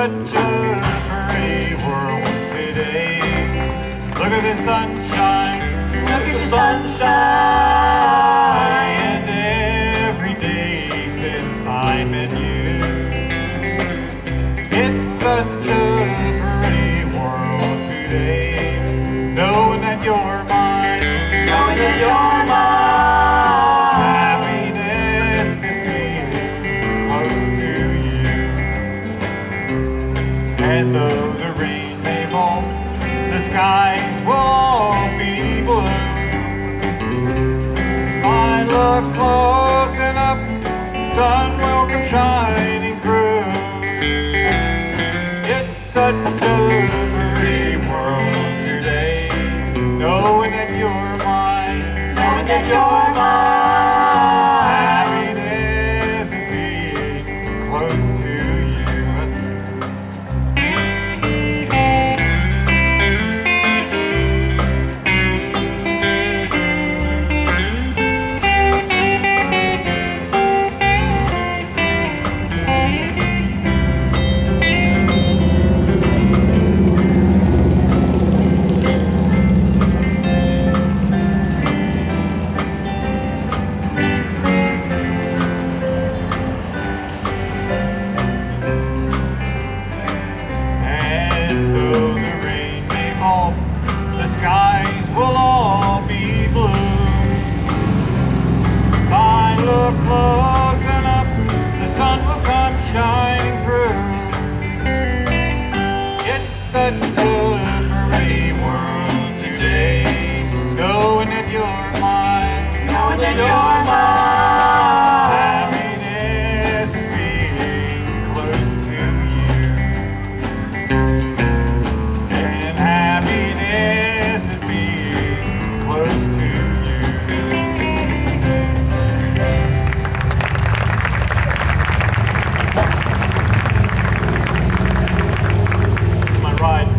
such a pretty world today. Look at the sunshine, look at the sunshine. And every day since I met you, it's such a pretty world today. Knowing that you're mine, knowing that you're mine. Happiness is being close to you. And though the rain may fall, the skies will all be blue. I look close enough, the sun will come shining through. It's such a pretty world today, knowing that you're mine, knowing that you're mine. Happiness is being close to you. Skies will all be blue. If I look close enough, the sun will come shining through. It's such a pretty world today, knowing that you're mine, knowing that you're mine. Happiness is being close to you, and happiness is being close to you. My ride.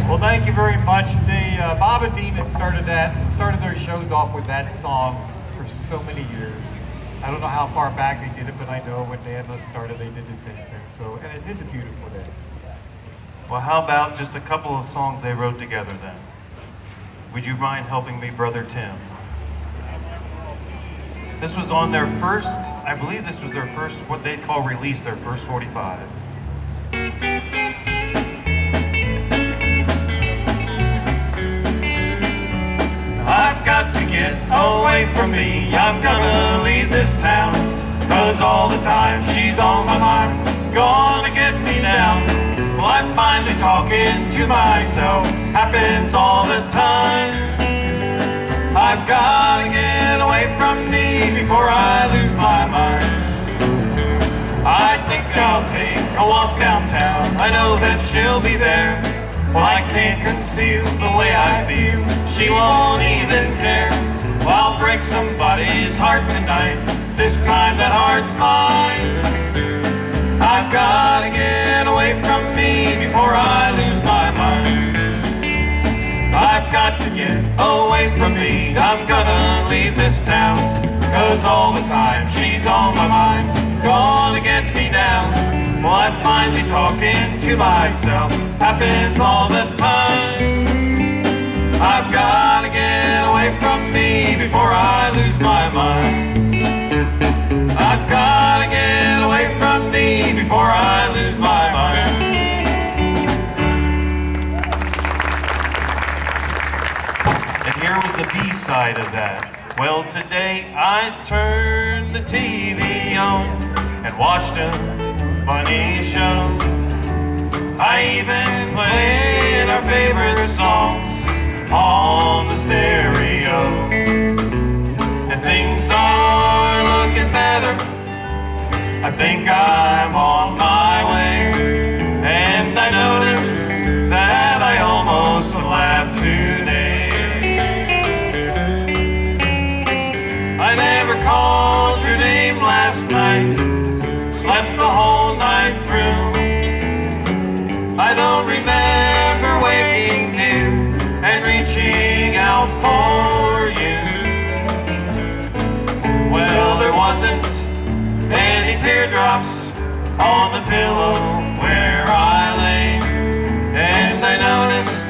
Well, thank you very much. Bob and Dean had started their shows off with that song for so many years. I don't know how far back they did it, but I know when Dan and us started, they did the same thing. So, and it is a beautiful day. Well, how about just a couple of songs they wrote together then? Would you mind helping me, Brother Tim? This was on their first, I believe this was their first, what they call release, their first 45. I've got to get away from me, I'm gonna leave this town, 'cause all the time she's on my mind, gonna get me down. Well, I'm finally talking to myself, happens all the time. I've gotta get away from me before I lose my mind. I think I'll take a walk downtown, I know that she'll be there. Well, I can't conceal the way I feel, she won't even care. Well, I'll break somebody's heart tonight, this time that heart's mine. I've gotta get away from me before I lose my mind. I've got to get away from me, I'm gonna leave this town, 'cause all the time she's on my mind, gonna get me down. Well, I'm finally talking to myself, happens all the time. I've gotta get away from me before I lose my mind. I've gotta get away from me before I lose my mind. And here was the B-side of that. Well, today I turned the TV on and watched a funny show. I even played our favorite songs on the stereo. And things are looking better, I think I'm on my way. And I noticed that I almost laughed today. I never called your name last night, slept the whole night through. I don't remember waking to and reaching out for you. Well, there wasn't any teardrops on the pillow where I lay, and I noticed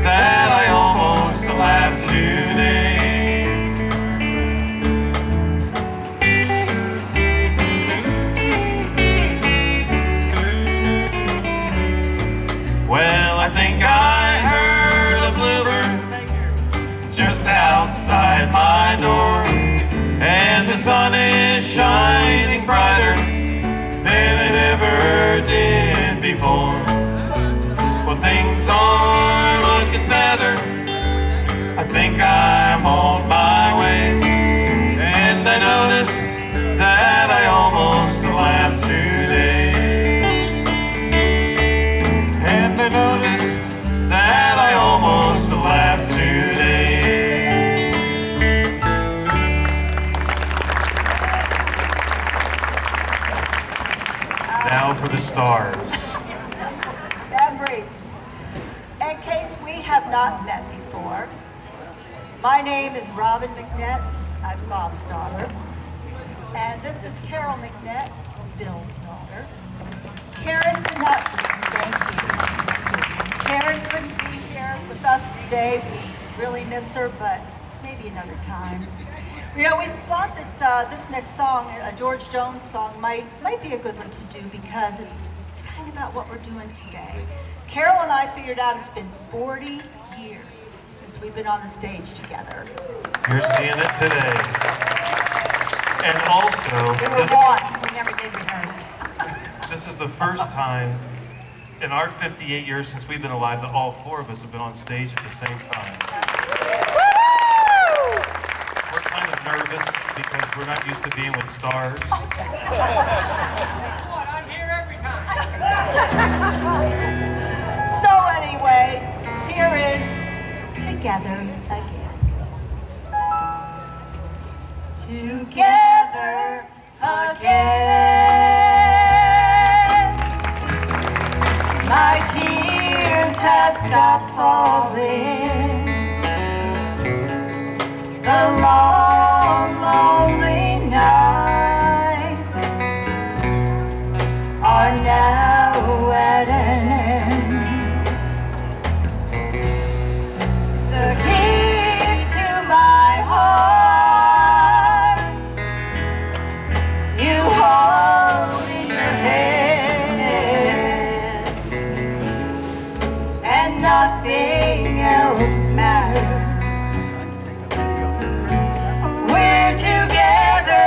that I almost laughed today. Well, I think I heard a bluebird just outside my door, and the sun is shining brighter than it ever did before. Well, things are looking better. I think I'm on my way, and I noticed that I almost laughed today. And I noticed that I almost laughed today. Now for the stars. Memories. In case we have not met before, my name is Robin McNett. I'm Bob's daughter. And this is Carol McNett, Bill's daughter. Karen could not be, thank you. Karen couldn't be here with us today. We really miss her, but maybe another time. You know, we thought that this next song, a George Jones song, might be a good one to do because it's kind of about what we're doing today. Carol and I figured out it's been 40 years since we've been on the stage together. You're seeing it today. And also, We were one. We never did rehearse. this is the first time in our 58 years since we've been alive that all four of us have been on stage at the same time. We're kind of nervous because we're not used to being with stars. I'm here every time. So anyway, here is Together Again. Together again. My tears have stopped falling. The long, lonely nights are now at an end. The key to my heart you hold in your hand, and nothing else matters. We're together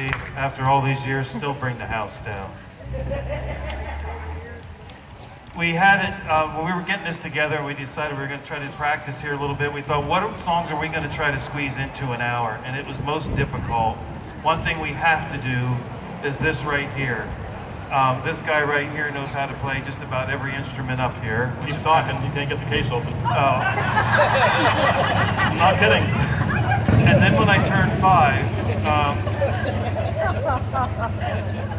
See, after all these years, still bring the house down. We had it, when we were getting this together, we decided we were going to try to practice here a little bit. We thought, what songs are we going to try to squeeze into an hour? And it was most difficult. One thing we have to do is this right here. This guy right here knows how to play just about every instrument up here. Keep talking, you can't get the case open. Oh. I'm not kidding. And then when I turned 5,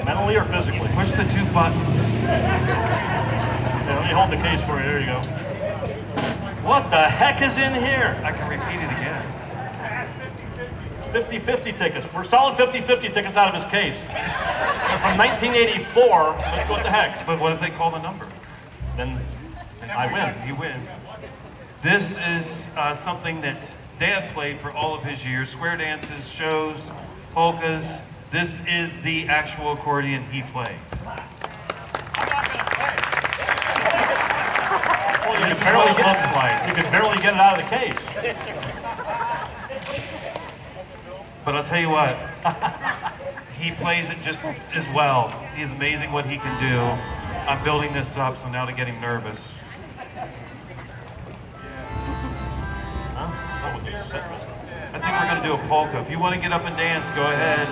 Mentally or physically? push the 2 buttons. Yeah, let me hold the case for you, there you go. What the heck is in here? I can repeat it again. 50-50 tickets. We're selling 50-50 tickets out of his case. They're from 1984. What the heck? But what if they call the number? Then I win. You win. This is something that Dad played for all of his years. Square dances, shows, polkas. This is the actual accordion he played. Well, This is what it looks like. You could barely get it out of the case. But I'll tell you what, he plays it just as well. He's amazing what he can do. I'm building this up, so now to get him nervous. I think we're going to do a polka. If you want to get up and dance, go ahead.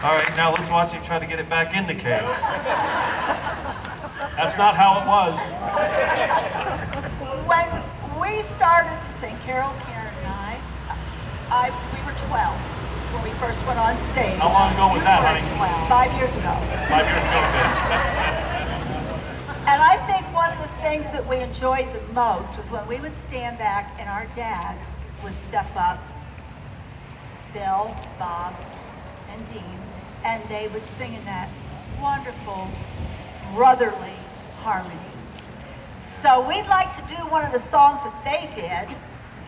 All right, now let's watch him try to get it back in the case. That's not how it was. When we started to sing, Carol, Karen, and we were 12 when we first went on stage. How long ago was that, honey? 5 years ago. 5 years ago, okay. And I think one of the things that we enjoyed the most was when we would stand back and our dads would step up, Bill, Bob, and Dean, and they would sing in that wonderful brotherly harmony. So we'd like to do one of the songs that they did,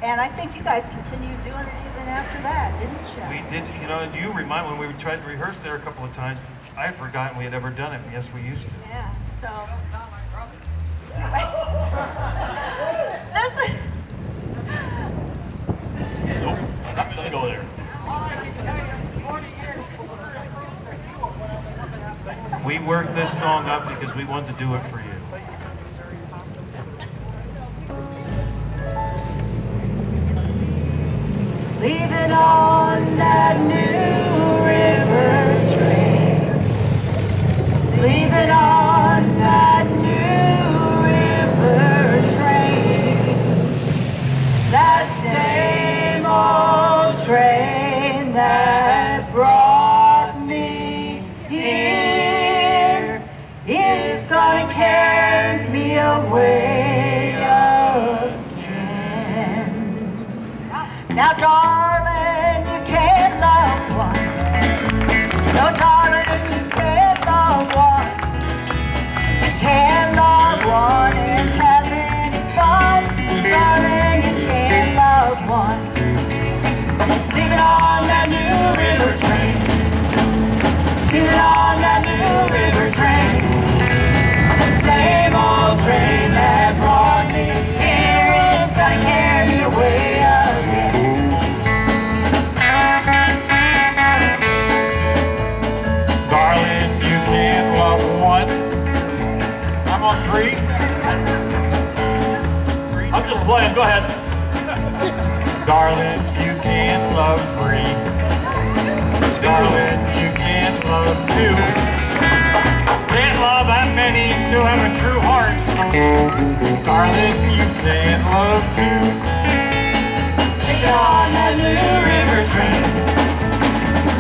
and I think you guys continued doing it even after that, didn't you? We did, you know, and you remind when we tried to rehearse there a couple of times, I had forgotten we had ever done it, and yes, we used to. Yeah, so. This is. Nope, not gonna go there. We worked this song up because we wanted to do it for you. Leaving on that new river train. Leaving on that new river train. That same old train that brought me here is gonna carry me away again. Now, darling, you can't love one. No, darling, you can't love one. You can't love one and have any fun. Darling, you can't love one. Leaving on that new river train. Leaving on that new river train. That same old train that brought me here is gonna carry me away again. Darling, you can't love one. I'm on 3. I'm just playing. Go ahead. Darling, you can't love 3. Darling, you can't love 2. Can't love that many and still have a true heart. Darling, you can't love 2. Leaving on that new river train.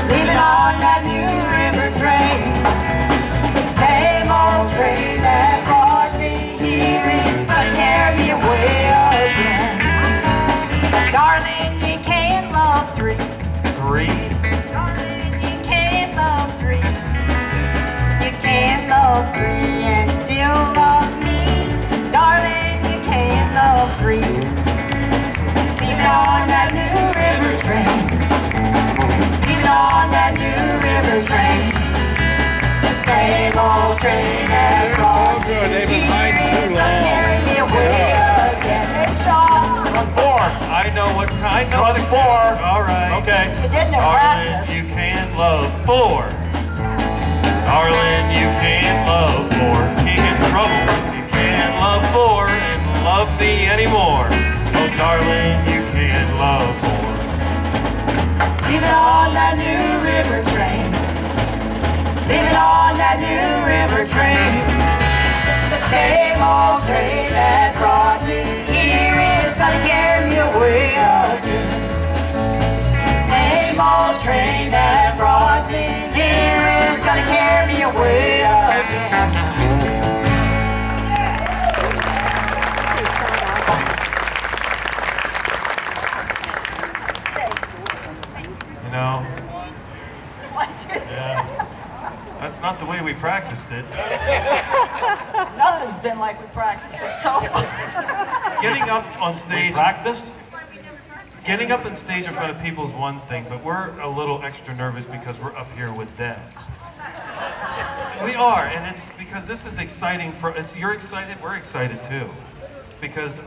Leaving on that new river train. The same old train that brought me here is gonna carry me away again. Darling, you can't love 3. 3. Darling, you can't love 3. You can't love 3 and still love me. Darling, you can't love 3. Leaving on that new river train. Leaving on that new river train. The same old train that brought me here is gonna carry me away again. Hey, Sean, On 4. I know what I know. On 4. All right. Okay. you didn't Darling, practice. you can't love 4. Darling, you can't love 4. King in trouble. You can't love 4 and love me anymore. Oh, darling, you can't love 4. Leaving on that new river train. Leaving on that new river train. The same old train that brought me here is gonna carry me away again. Same old train that brought me here is gonna carry me away again. You know, What you do? that's not the way we practiced it. Nothing's been like we practiced it so far. Getting up on stage, Practiced? getting up on stage in front of people is one thing, but we're a little extra nervous because we're up here with them. We are, and it's because this is exciting you're excited, we're excited too. Because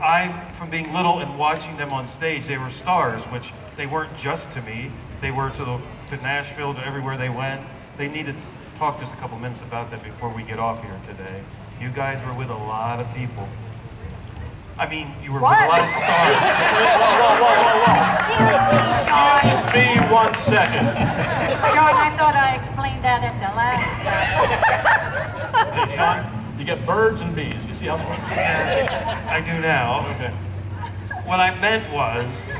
from being little and watching them on stage, they were stars, which they weren't just to me. They were to Nashville, to everywhere they went. They needed to talk to us a couple minutes about that before we get off here today. You guys were with a lot of people. I mean, you were with a lot of stars. Excuse me 1 second. Sean, I thought I explained that at the last. Hey, Sean, you get birds and bees. You see how it works? Yes, I do now. Okay. What I meant was,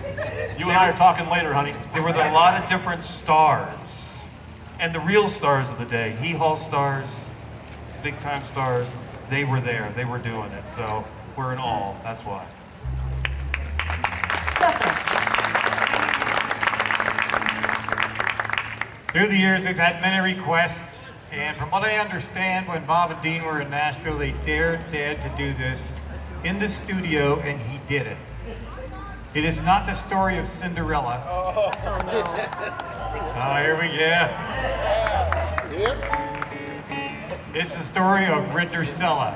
You and I are talking later, honey. there were a lot of different stars. And the real stars of the day, Hee Haw stars, big time stars, they were there. They were doing it. So we're in awe. That's why. Through the years, we've had many requests, and from what I understand, when Bob and Dean were in Nashville, they dared Dad to do this in the studio, and he did it. It is not the story of Cinderella. Oh, here we go. It's the story of Rindercella.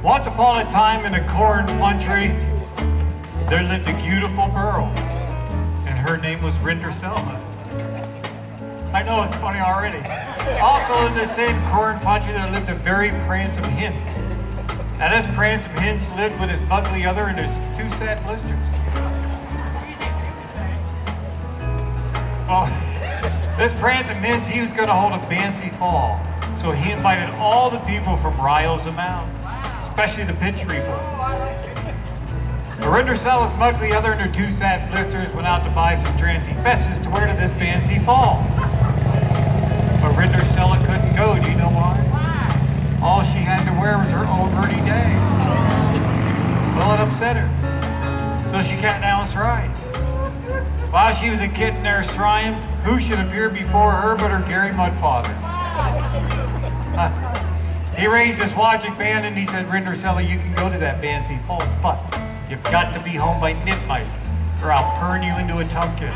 Once upon a time in a corn country, there lived a beautiful girl, and her name was Rindercella. I know, it's funny already. Also in the same corn country there lived a very pransome Hints. Now this pransome Hints lived with his ugly other and his two sad blisters. Well, this pransome Hints, he was gonna hold a fancy fall. So he invited all the people from Riles Amount, especially the pitch people. Rindercella's ugly other and her two sad blisters went out to buy some trancy fesses to wear to this fancy fall. But Rindercella couldn't go, do you know why? All she had to wear was her old pretty days. Well, it upset her. So she cat down shrine. While she was a kid in there shrine, who should appear before her but her Gary Mudfather? He raised his logic band and he said, Rindercella, you can go to that fancy fall, but you've got to be home by midnight or I'll turn you into a pumpkin.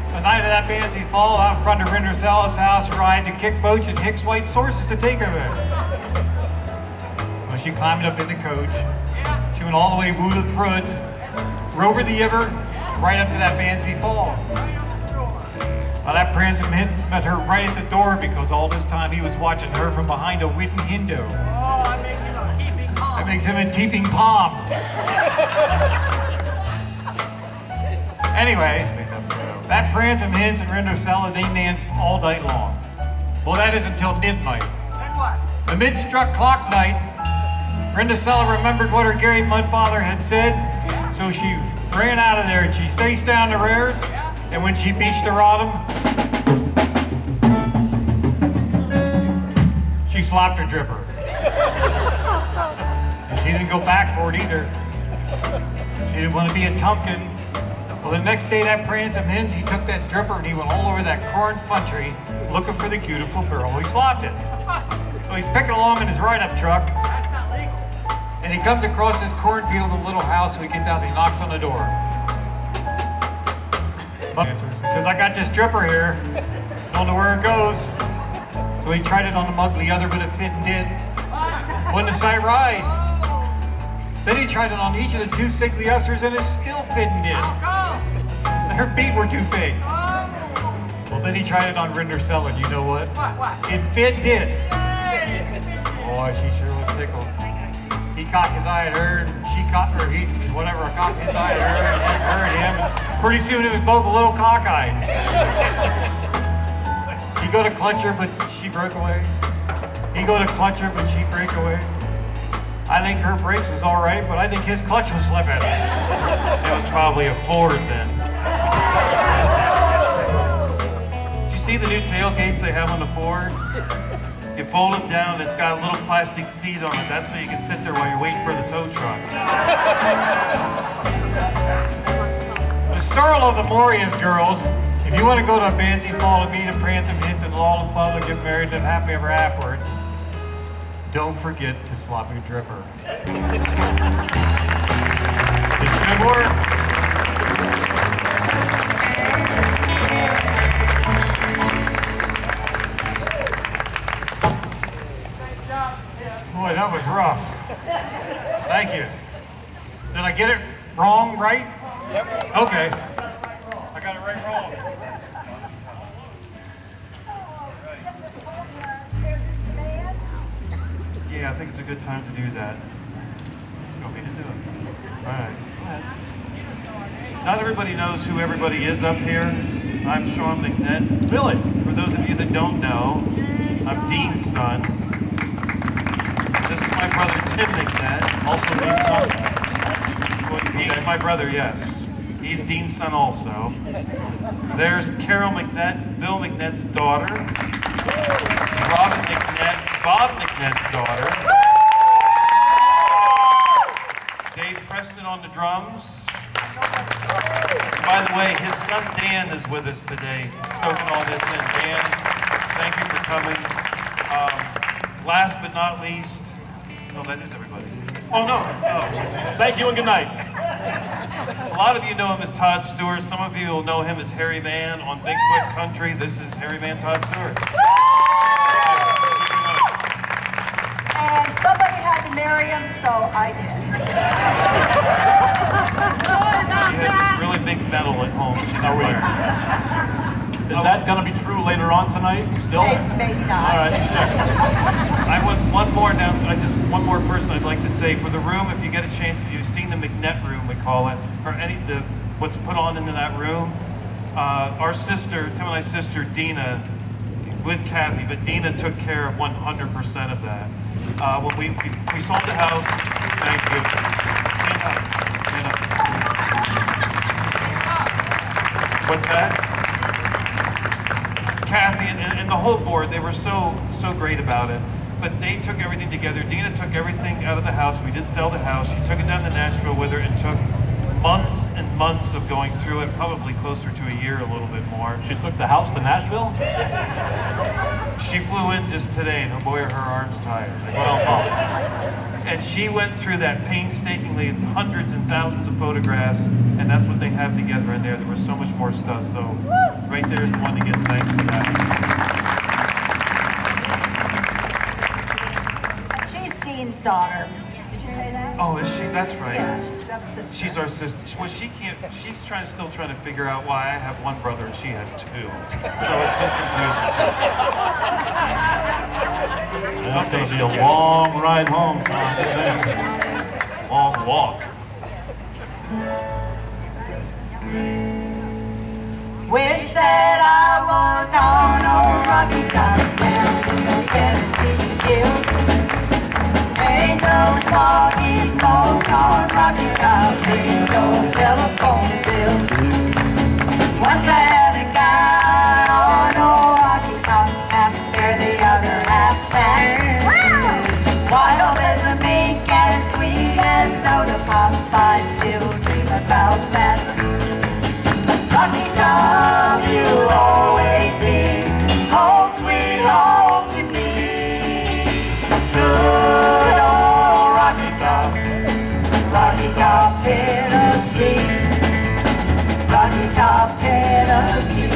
The night of that fancy fall, out in front of Rindercella's house, arrived to kick boats and Hicks White horses to take her there. Well, she climbed up in the coach. She went all the way woo to the Froods, over the river, right up to that fancy fall. Well, that pransome Hints met her right at the door because all this time he was watching her from behind a wooden window. That makes him a teeping Tom. Anyway, that pransome Hints and Rindercella, they danced all night long. Well, that is until midnight. The mid-struck clock night, Rindercella remembered what her Gary Mudfather had said, so she ran out of there and she stayed down the rares, and when she beached the bottom, she slapped her dripper. And she didn't go back for it either. She didn't want to be a tumpkin. Well, the next day that pransome Hints, he took that dripper and he went all over that corn country looking for the beautiful girl. He slopped it. So he's picking along in his ride-up truck, and he comes across this cornfield and a little house, so he gets out and he knocks on the door. He says, I got this dripper here. Don't know where it goes. So he tried it on the ugly other, but it fit and did. Wouldn't the sight rise? Then he tried it on each of the two sickly usters and it still fit and did. Her feet were too big. Well, then he tried it on Rindercella, and you know what? It fit and did. Boy, she sure was tickled. He cocked his eye at her, and she cocked her, whatever, cocked his eye at her, and her at him. And pretty soon it was both a little cockeyed. He go to clutch her, but she broke away. He go to clutch her, but she break away. I think her brakes was all right, but I think his clutch was slipping. It was probably a Ford then. Did you see the new tailgates they have on the Ford? You fold it down, it's got a little plastic seat on it. That's so you can sit there while you're waiting for the tow truck. The Starl of the Morias girls, if you want to go to a fancy fall to meet a pransome Hints and law and fun and get married and live happily ever afterwards, don't forget to slop your dripper. It should work. Boy, that was rough. Thank you. Did I get it wrong, right? Yep. Okay. I got it right wrong. Yeah, I think it's a good time to do that. You want me to do it? All right. Go ahead. Not everybody knows who everybody is up here. I'm Sean McNett. Really? For those of you that don't know, I'm Dean's son. This is my brother Tim McNett, also Dean's son. He's my brother, yes. He's Dean's son also. There's Carol McNett, Bill McNett's daughter. Robin McNett, Bob McNett's daughter. Dave Preston on the drums. By the way, his son Dan is with us today, soaking all this in. Dan, thank you for coming. Last but not least, oh, that is everybody. Oh, no. Oh. Thank you and good night. A lot of you know him as Todd Stewart. Some of you will know him as Harry Man on Bigfoot Country. This is Harry Man Todd Stewart. And somebody had to marry him, so I did. think metal at home. She didn't wear it. Is that going to be true later on tonight? Still? Maybe not. All right. I want one more announcement. One more person I'd like to say for the room. If you get a chance, if you've seen the McNett room, we call it, or what's put on into that room. Our sister, Tim and I's sister, Dina, with Kathy, but Dina took care of 100% of that. When we sold the house, thank you. Stand up. Stand up. What's that? Kathy and the whole board, they were so great about it. But they took everything together. Dina took everything out of the house. We did sell the house. She took it down to Nashville with her and took months and months of going through it, probably closer to a year, a little bit more. She took the house to Nashville? She flew in just today, and oh boy, are her arms tired. And she went through that painstakingly, hundreds and thousands of photographs, and that's what they have together in there. There was so much more stuff, so right there is the one that gets thanked for that. She's Dean's daughter. Did you say that? Oh, is she? That's right. Yeah, she's got a sister. She's our sister. Well, she's still trying to figure out why I have one brother and she has two. So it's been confusing too. That's going to be a long ride home, Tom. Just saying. Long walk. Wish that I was on old Rocky Top down in those Tennessee hills. Ain't no smoggy smoke on Rocky Top, ain't no telephone bills. Once I had a guy on old Rocky Top, half there, the other half back. Wild as a mink and sweet as soda pop, I still dream about that. Rocky Top, you'll always be home sweet home to me. Good old Rocky Top, Tennessee. Rocky Top, Tennessee.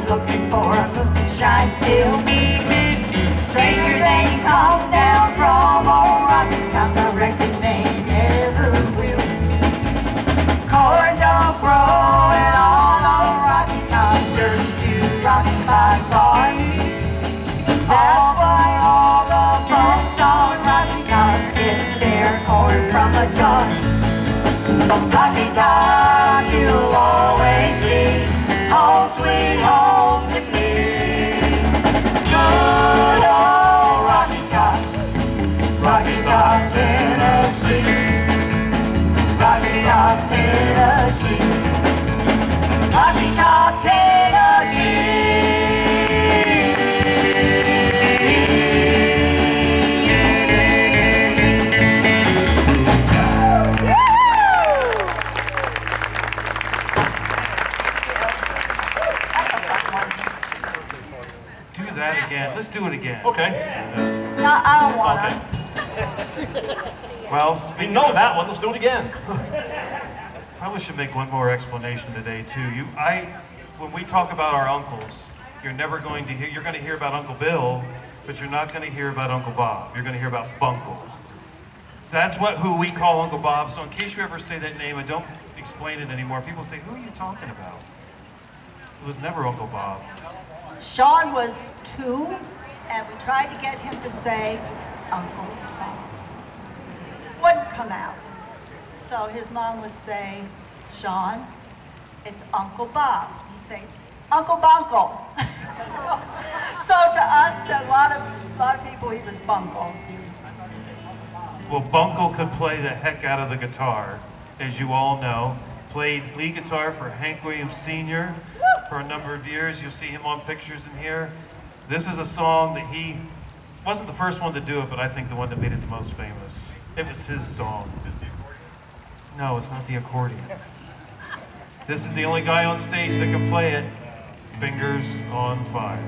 Looking for a moonshine still. Strangers ain't come down from old Rocky Top, I reckon they never will. Corn don't grow at all on Rocky Top, dirt's too rocky by far. That's why all the folks on Rocky Top get their corn from a jar. Rocky Top, you'll always be home sweet home to me. Good old Rocky Top, Tennessee. Rocky Top, Tennessee. Rocky Top, Tennessee. Let's do it again. Okay. No, I don't want to. Well, We know that one. Let's do it again. Probably should make one more explanation today too. When we talk about our uncles, you're going to hear about Uncle Bill, but you're not going to hear about Uncle Bob. You're going to hear about Bunkle. So that's who we call Uncle Bob. So in case you ever say that name, I don't explain it anymore. People say, "Who are you talking about?" It was never Uncle Bob. Sean was 2, and we tried to get him to say Uncle Bob. Wouldn't come out. So his mom would say, "Sean, it's Uncle Bob." He'd say, "Uncle Bunkle." so to us, a lot of people, he was Bunkle. Well, Bunkle could play the heck out of the guitar, as you all know. Played lead guitar for Hank Williams Sr. for a number of years. You'll see him on pictures in here. This is a song that he wasn't the first one to do it, but I think the one that made it the most famous. It was his song. No, it's not the accordion. This is the only guy on stage that can play it. Fingers on Fire.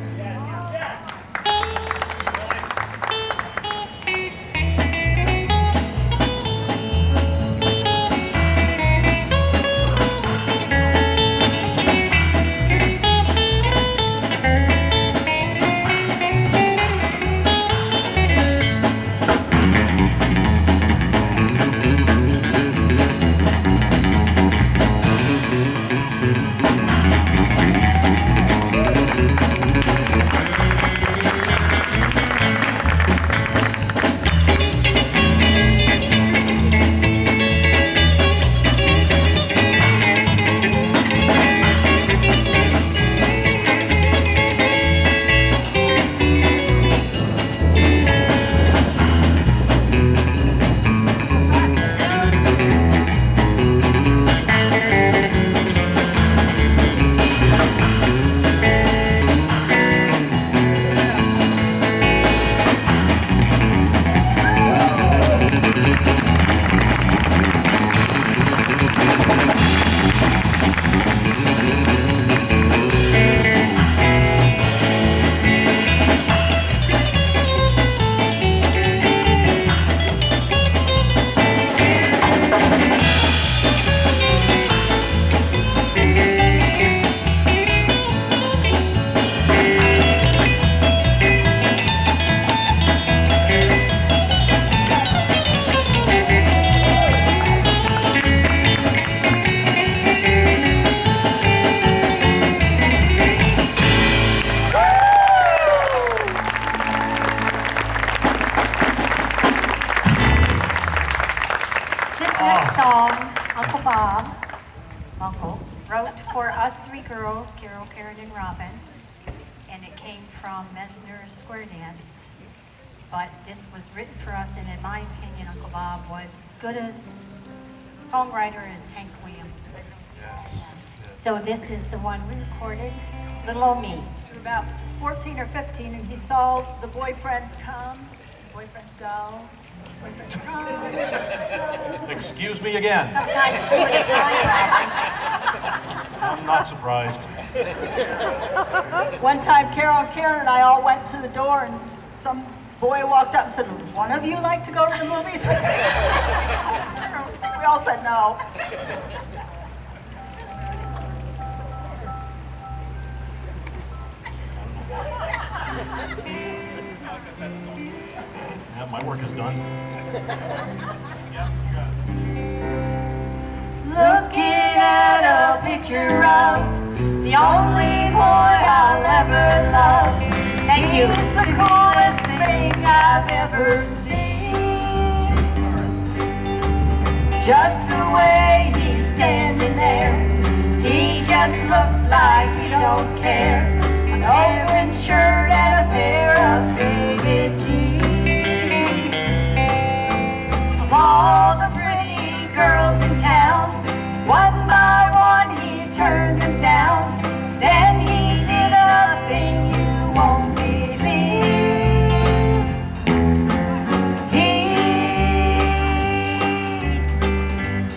Girls, Carol, Karen, and Robin, and it came from Messner's Square Dance. But this was written for us, and in my opinion, Uncle Bob was as good a songwriter as Hank Williams. Yes. So this is the one we recorded, Little Old Me. We were about 14 or 15, and he saw the boyfriends come, boyfriends go, boyfriends come, boyfriends go. Excuse me again. Sometimes two at a time. I'm not surprised. One time, Carol and Karen and I all went to the door, and some boy walked up and said, "Would one of you like to go to the movies?" We all said no. Yeah, my work is done. Looking at a picture of the only boy I'll ever love. Thank you. He's the coolest thing I've ever seen. Just the way he's standing there, he just looks like he don't care. An open shirt and a pair of faded jeans. Of all the pretty girls in town, one by one he turned them down. Then he did a thing you won't believe. He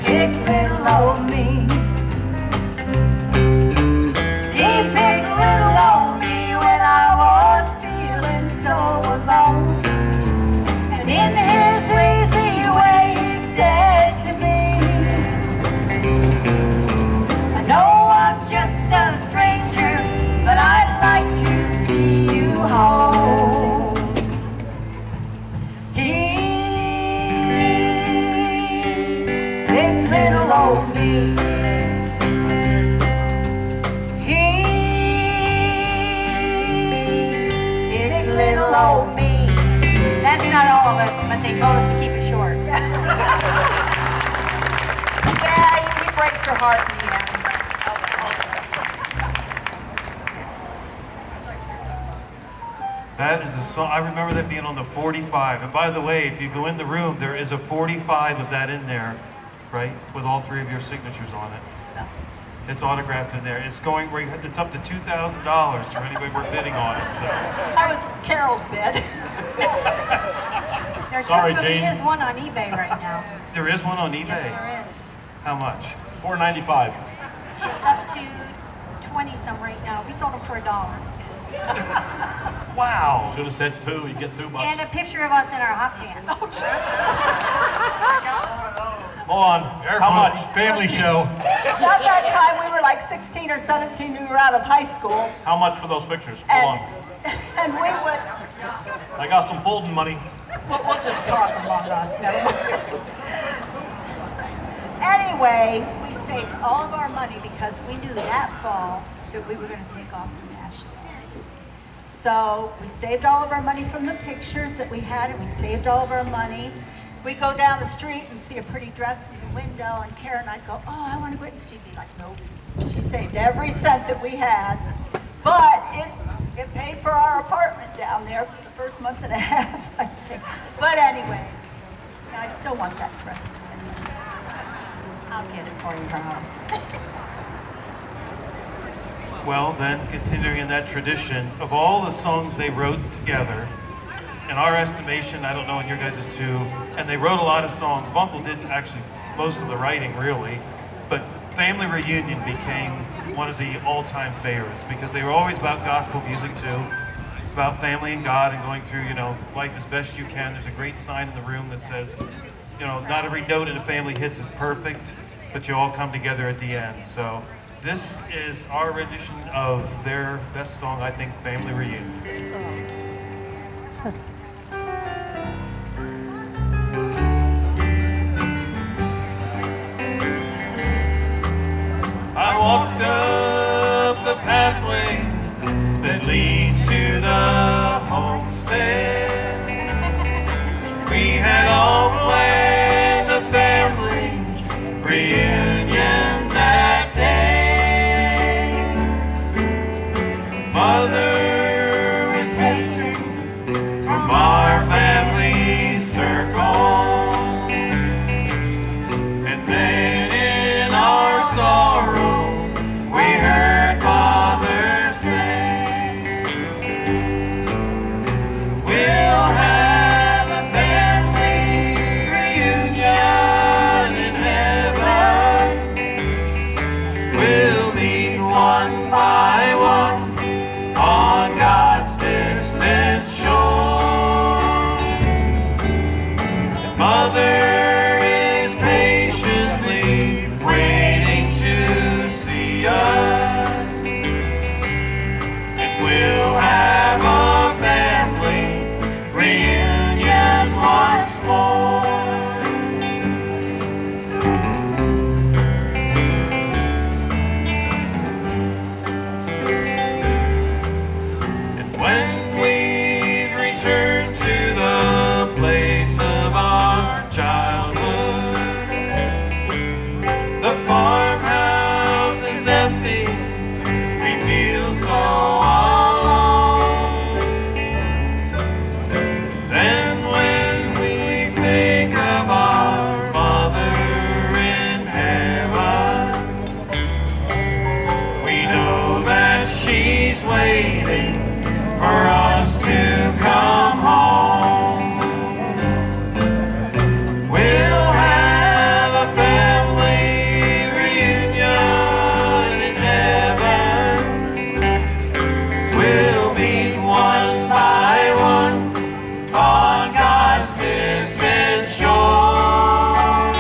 picked little old me. He picked little old me when I was feeling so alone. And in his lazy way he said to me, "I know I'm just a stranger, but I'd like to see you home." He picked little old me. He picked little old me. That's not all of us, but they told us to keep it short. Yeah, he breaks your heart in the end. That is a song. I remember that being on the 45. And by the way, if you go in the room, there is a 45 of that in there, right? With all three of your signatures on it. It's autographed in there. It's going. It's up to $2,000 for anybody we're bidding on it. So. That was Carol's bid. There Sorry, truthfully Jane. is one on eBay right now. There is one on eBay. Yes, there is. How much? $4.95. It's up to 20 some right now. We sold them for $1. Wow. Should have said 2, you get $2. And a picture of us in our hot pants. Hold on. How much? Family show. At that time, we were like 16 or 17, we were out of high school, How much for those pictures? Hold on. and we would, I got some folding money. we'll just talk among us, never mind. Anyway, we saved all of our money because we knew that fall that we were going to take off from Nashville. So we saved all of our money from the pictures that we had, and we saved all of our money. We'd go down the street and see a pretty dress in the window, and Karen and I'd go, oh, I want to go, and she'd be like, nope. She saved every cent that we had, but it paid for our apartment down there for the first month and a half, I think. But anyway, I still want that dress. I'll get it for you, Ron. Well, then, continuing in that tradition, of all the songs they wrote together, in our estimation, I don't know in your guys' too, and they wrote a lot of songs. Bunkle did actually most of the writing, really, but Family Reunion became one of the all-time favorites because they were always about gospel music, too, about family and God and going through, you know, life as best you can. There's a great sign in the room that says, you know, not every note in a family hits is perfect, but you all come together at the end. So this is our rendition of their best song, I think, Family Reunion. I walked up the pathway that leads to the homestead. We had all planned a family reunion that day. Mother was missing from our family circle, and then in our sorrow we heard Father say, we'll have a family reunion in heaven. We'll meet one by one on God's distant shore. And Mother is patiently waiting to see us, and we'll have a family reunion once more. And when we've returned to the place of our childhood, the farmhouse is empty, we feel so alone. Then when we think of our mother in heaven, we know that she's waiting for us to come home. We'll have a family reunion in heaven. We'll meet one by one on God's distant shore.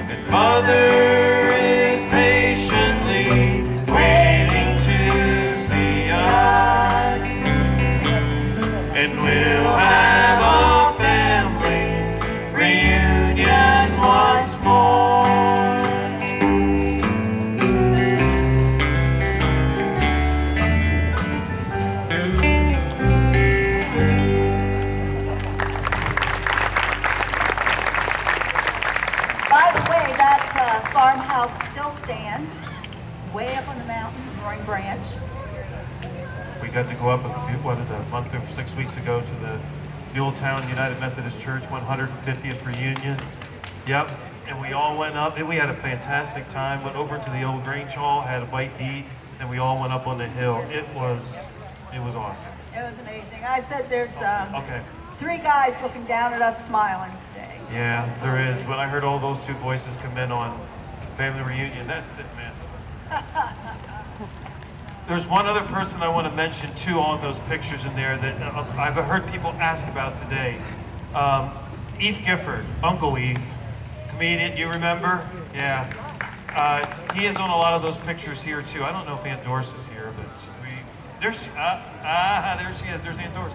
And Mother is patiently waiting to see us, and we'll have a family reunion once more. By the way, that farmhouse still stands way up on the mountain, Roaring Branch. We got to go up a month or 6 weeks ago to the Muletown United Methodist Church 150th reunion. Yep, and we all went up, and we had a fantastic time. Went over to the old Grange Hall, had a bite to eat, and we all went up on the hill. It was awesome. It was amazing. I said there's Okay. 3 guys looking down at us smiling today. Yeah, there is. When I heard all those two voices come in on Family Reunion, that's it, man. There's one other person I want to mention too on those pictures in there that I've heard people ask about today. Eve Gifford, Uncle Eve, comedian, you remember? Yeah. He is on a lot of those pictures here too. I don't know if Aunt Doris is here, but there she is, there's Aunt Doris.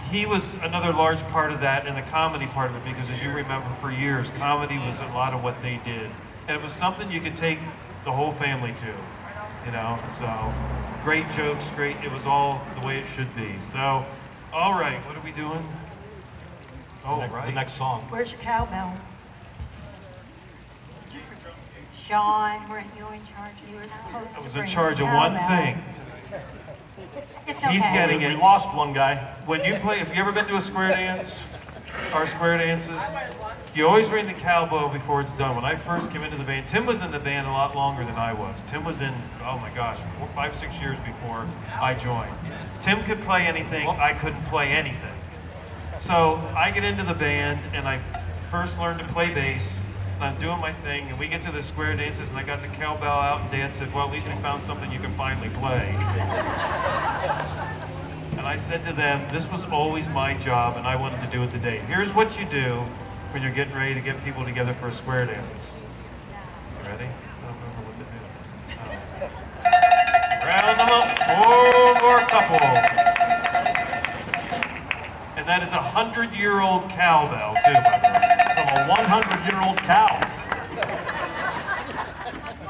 He was another large part of that and the comedy part of it, because as you remember, for years, comedy was a lot of what they did. And it was something you could take the whole family to, you know? So, great jokes, great, it was all the way it should be. So, all right, what are we doing? Oh, right. The next song. Where's your cowbell? Sean, weren't you in charge? You were supposed to I was bring in charge the of one cowbell. thing. It's okay. He's getting We it. lost one guy. When you play, have you ever been to a square dance? Our square dances? You always ring the cowbell before it's done. When I first came into the band, Tim was in the band a lot longer than I was. Tim was in, oh my gosh, 4, 5, 6 years before I joined. Tim could play anything, I couldn't play anything. So I get into the band and I first learned to play bass. And I'm doing my thing, and we get to the square dances, and I got the cowbell out, and Dad said, well, at least we found something you can finally play. And I said to them, this was always my job, and I wanted to do it today. Here's what you do when you're getting ready to get people together for a square dance. You ready? I don't remember what to do. Round them up, 4 more couple. And that is a 100-year-old cowbell, too, by the way. From a 100-year-old cow.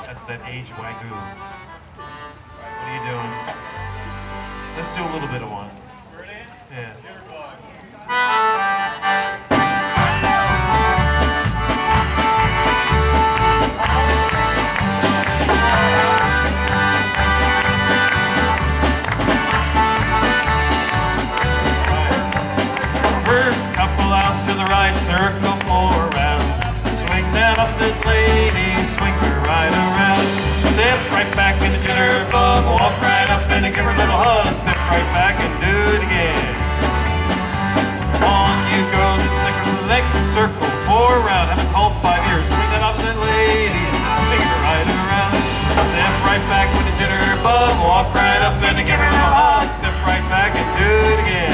That's that age wagyu. What are you doing? Let's do a little bit of one. Yeah. First couple out to the right, circle 4 around. Swing that opposite lady, swing her right around. Step right back in the jitterbug, walk right up and give her a little hug. Step right back and do it again. On you go, just stick her to the next circle 4 around. Haven't called 5 years. Swing that opposite lady, swing her right around. Step right back with the jitterbug, walk right up and give her a little hug. Step right back and do it again.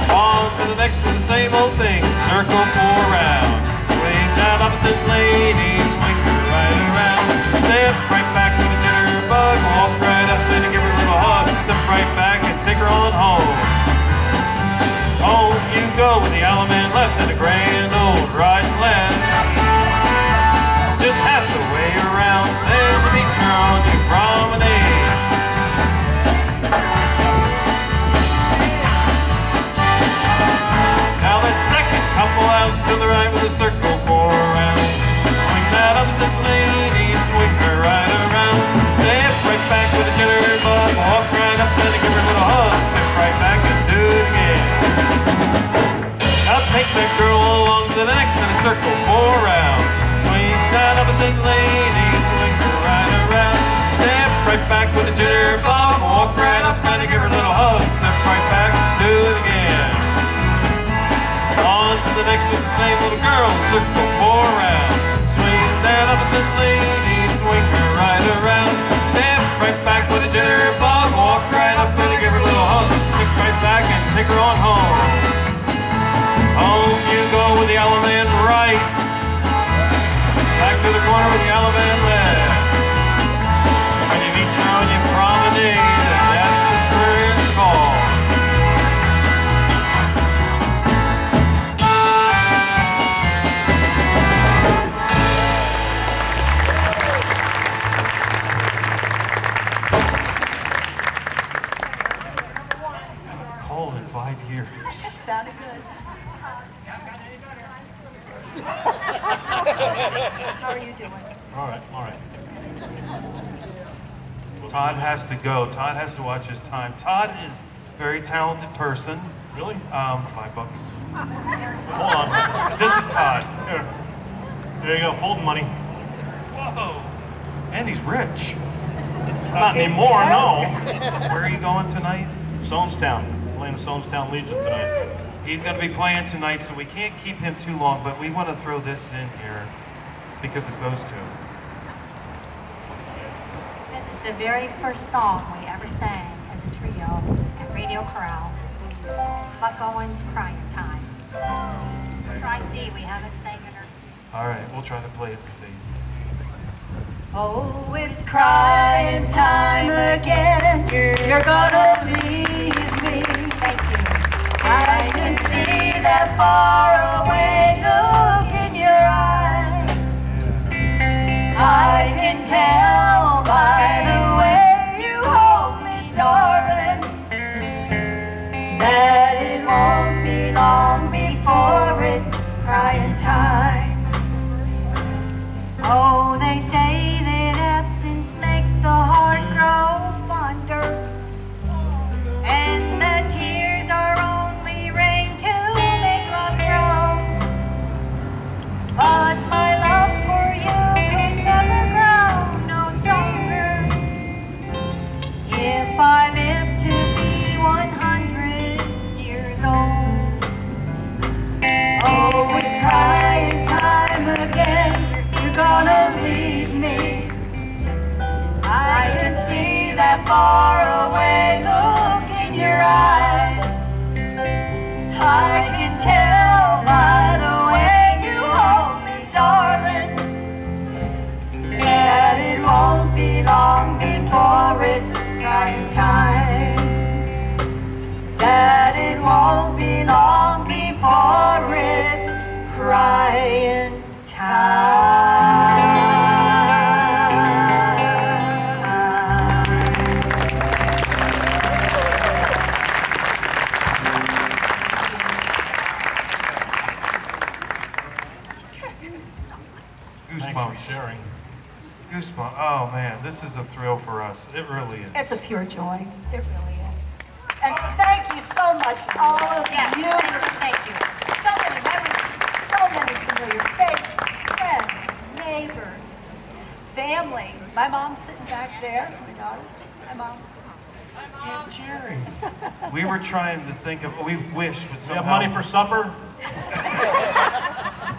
On to the next one, the same old thing, circle 4 round. Swing that opposite lady, swing her right around. Step right back with a jitterbug, walk right up and give her a little hug. Step right back and take her on home. Home you go with the allemande left and a grand old right and left. Just half the way around, then the beach on your promenade. Now that second couple out to the right with a circle 4 around. Swing that opposite lady, swing her right around. Step right back with a jitterbug, walk right up and give her a little hug. Step right back and do it again. Now take that girl along to the next in a circle 4 round. Swing that opposite lady, swing her right around. Step right back with a jitterbug, walk right up and give her a little hug. Step right back and do it again. On to the next with the same little girl, circle 4 round. Swing that opposite lady, swing her right around. Step right back with a jitterbug, walk right up and give her a little hug. Stick right back and take her on home. Home you go with the allemande right. Back to the corner with the allemande left. When you meet her on your promenade, that's the square it's called. Cold in 5 years. Sounded good. How are you doing? All right, all right. Todd has to go. Todd has to watch his time. Todd is a very talented person. Really? $5. Hold on. This is Todd. Here. There you go, folding money. Whoa. And he's rich. Not anymore, no. Where are you going tonight? Sonestown. Playing the Sonestown Legion tonight. He's going to be playing tonight, so we can't keep him too long, but we want to throw this in here because it's those two. This is the very first song we ever sang as a trio at Radio Corrall. Buck Owens' Crying Time. Try C, we haven't sang it. All right, we'll try to play it and see. Oh, it's crying time again. You're gonna leave me. Thank you. I can see that faraway look in your eyes. I can tell by the way you hold me, darling, that it won't be long before it's crying time. Oh, they say that absence makes the heart grow fonder, and that tears are only rain to make love grow. But my love for you could never grow no stronger if I live to be 100 years old. Oh, it's crying time again. You're gonna leave me. I can see that faraway look in your eyes. I can tell by the way you hold me, darling, that it won't be long before it's crying time. That it won't be long before it's crying time. Thanks for Goosebumps. sharing. Goosebumps. Oh man, this is a thrill for us. It really is. It's a pure joy. It really is. And thank you so much, all of Yes, you. thank you. So many memories, so many familiar faces, friends, neighbors, family. My mom's sitting back there. My daughter. My mom. And Jerry. We were trying to think of. We wish would Do you have somehow. money for supper?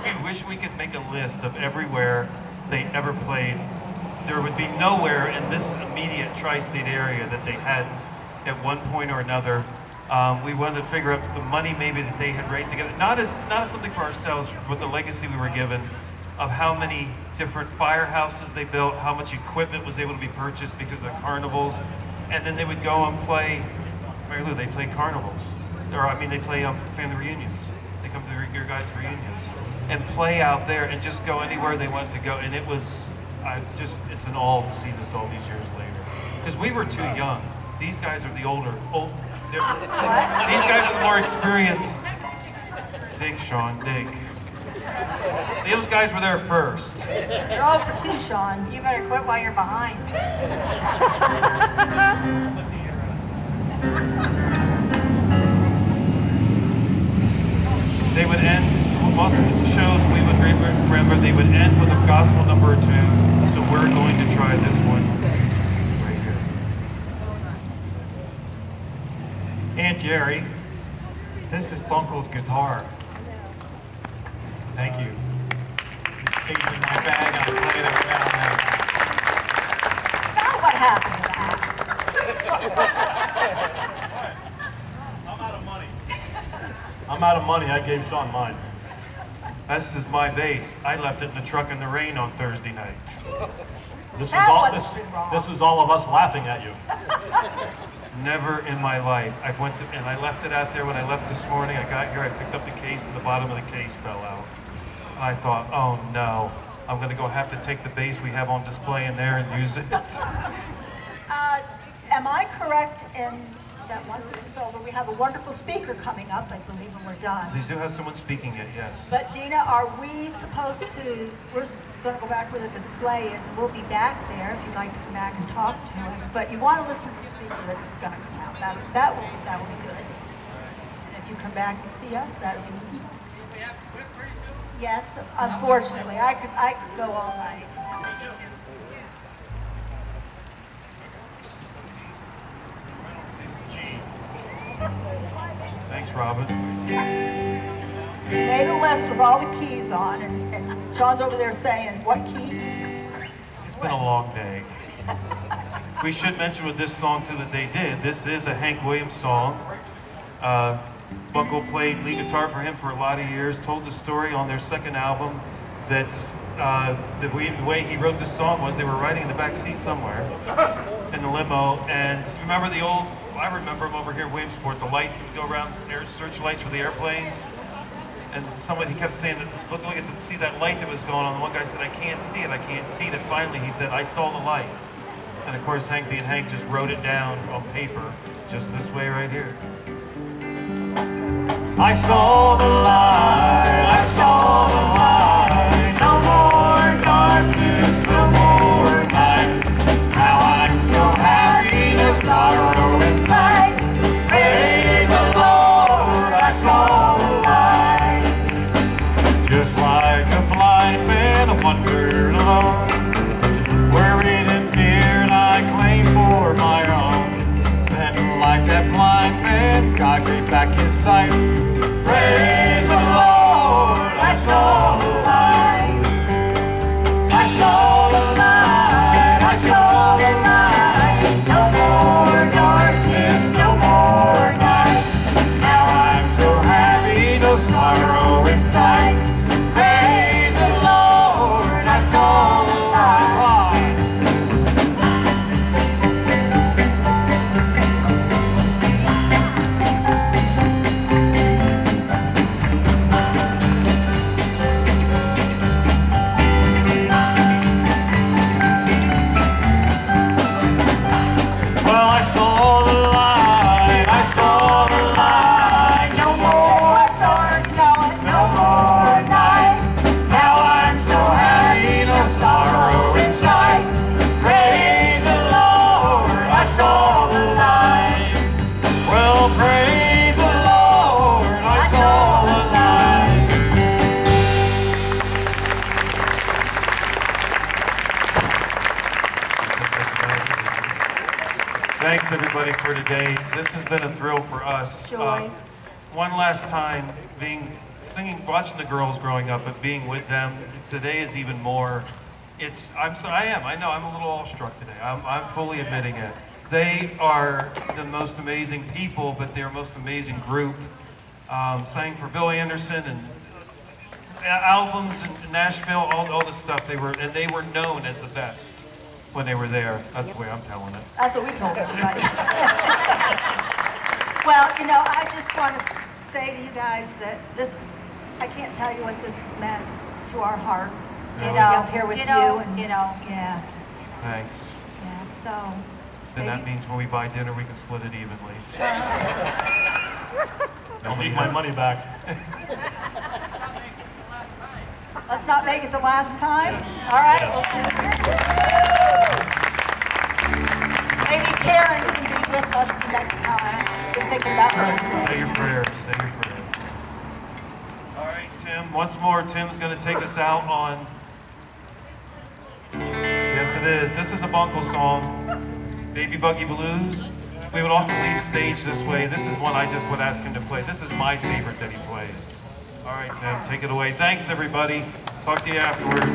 We wish we could make a list of everywhere they ever played. There would be nowhere in this immediate tri-state area that they had at one point or another. We wanted to figure out the money maybe that they had raised together, not as something for ourselves, but the legacy we were given of how many different firehouses they built, how much equipment was able to be purchased because of the carnivals, and then they would go and play. Mary Lou, they play carnivals, they play family reunions. They come to your guys' reunions and play out there and just go anywhere they wanted to go, and it was. It's an awe to see this all these years later. Because we were too young. These guys are the these guys are the more experienced. Dig, Sean, dig. Those guys were there first. You're all for two, Sean. You better quit while you're behind. They would end, most of the shows we would remember, they would end with a gospel number or two. So we're going to try this one right here. Aunt Jerry, this is Bunkle's guitar. Thank you. It stays in my bag and I play it every now and then. Now what happened to that? I'm out of money. I'm out of money. I gave Sean mine. This is my bass. I left it in the truck in the rain on Thursday night. This is That all. must be wrong. This is all of us laughing at you. Never in my life. I left it out there when I left this morning. I got here, I picked up the case, and the bottom of the case fell out. I thought, oh no, I'm gonna have to take the bass we have on display in there and use it. Am I correct in that once this is over, we have a wonderful speaker coming up, I believe, when we're done? They do have someone speaking it, yes. But Dina, are we supposed to, we're going to go back where the display is, and we'll be back there if you'd like to come back and talk to us. But you want to listen to the speaker that's going to come out. That will be good. And if you come back and see us, that would be. Yes, unfortunately, I could go all night. Thanks Robin. Made a list with all the keys on, and Sean's over there saying, what key? It's been a long day. We should mention with this song too that they did. This is a Hank Williams song. Buckle played lead guitar for him for a lot of years, told the story on their second album that the way he wrote this song was they were riding in the back seat somewhere in the limo, and you remember the old, I remember them over here in Williamsport, the lights that would go around, search lights for the airplanes, and somebody kept saying, look at see that light that was going on. One guy said, I can't see it, and finally he said, I saw the light. And of course, Hank being Hank just wrote it down on paper, just this way right here. I saw the light, I saw the light, no more darkness, no more night. Now I'm so happy, no sorrow inside. Praise the Lord, I saw the light. Just like a blind man, I wandered alone, worried and feared I claimed for my own. Then like that blind man, God gave back his sight. Praise the Lord, I saw the light. I saw the light, I saw the light. No more darkness, no more night. Now I'm so happy, no sorrow inside. Praise the Lord, I saw the light. Thanks everybody for today. This has been a thrill for us. Joy. One last time, singing, watching the girls growing up, but being with them today is even more. I know I'm a little awestruck today. I'm fully admitting it. They are the most amazing people, but they're the most amazing group. Sang for Bill Anderson and albums in Nashville, all this stuff. They were known as the best when they were there. That's the way I'm telling it. That's what we told everybody. Well, I just want to say to you guys that I can't tell you what this has meant to our hearts. To be up here with you. Ditto. Yeah. Thanks. Yeah, so. Then that means when we buy dinner, we can split it evenly. I'll leave my money back. Let's not make it the last time. All right, we'll see. Maybe Karen can be with us next time. We're thinking about her. Say your prayers. Say your prayers. All right, Tim. Once more, Tim's going to take us out on. Yes, it is. This is a Bunkle song, Baby Buggy Blues. We would often leave stage this way. This is one I just would ask him to play. This is my favorite that he plays. All right, Tim, take it away. Thanks, everybody. Talk to you afterwards.